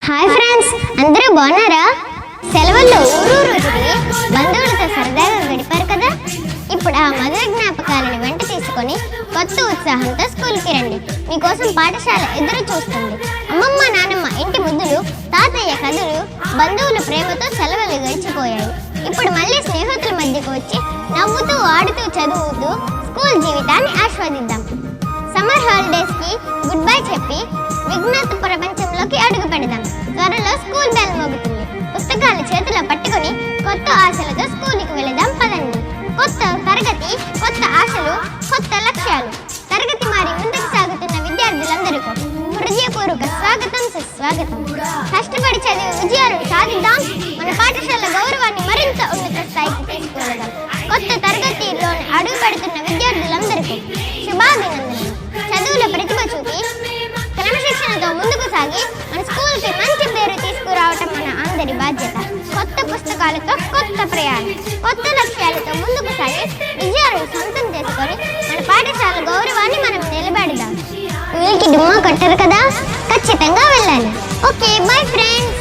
Hi friends, అందరూ బాగున్నారా? సెలవుల్లో ఊరూరు తిరిగి బంధువులతో సరదాగా గడిపారు కదా. ఇప్పుడు ఆ మధుర జ్ఞాపకాలను వెంట తీసుకొని కొత్త ఉత్సాహంతో స్కూల్కి రండి. మీకోసం పాఠశాల ఎదురు చూస్తుంది. అమ్మమ్మ నానమ్మ ఇంటి ముద్దులు, తాతయ్య కథలు, బంధువుల ప్రేమతో సెలవులు గడిచిపోయాయి. ఇప్పుడు మళ్ళీ స్నేహితుల మధ్యకు వచ్చి నవ్వుతూ ఆడుతూ చదువుతూ స్కూల్ జీవితాన్ని ఆస్వాదిద్దాం. సమ్మర్ హాలిడేస్ కి గుడ్ బై చెప్పి విజ్ఞాత ప్రపంచంలోకి అడుగు పెడదాం. త్వరలో స్కూల్ బెల్ మోగుతుంది. పుస్తకాలు చేతిలో పట్టుకొని కొత్త ఆశలతో స్కూల్కి వెళదాం పదండి. కొత్త తరగతి, కొత్త ఆశలు, కొత్త లక్ష్యాలు. తరగతి మారి ముందుకు సాగుతున్న విద్యార్థులందరికీ హృదయపూర్వక స్వాగతం, సుస్వాగతం. కష్టపడి చదివి విజయాలు సాధిద్దాం. మన పాఠశాల గౌరవాన్ని మరింత ఉన్నత స్థాయికి తీసుకువెళదాం. కొత్త తరగతిలో అడుగు పెడుతున్న విద్యార్థులందరికీ శుభాభినందనలు. చదువుల ప్రతిభ చూపి క్రమశిక్షణతో ముందుకు సాగి మన స్కూల్కి మంచి పేరు తీసుకురావటం మన అందరి బాధ్యత. కొత్త పుస్తకాలతో కొత్త ప్రయాణం, కొత్త లక్ష్యాలతో ముందుకు సాగి విజయాలు సొంతం చేసుకొని మన పాఠశాల గౌరవాన్ని మనం నిలబెడదాం. వీళ్ళకి డుమ్మా కొట్టరు కదా, ఖచ్చితంగా వెళ్ళాలి. Okay, bye friends.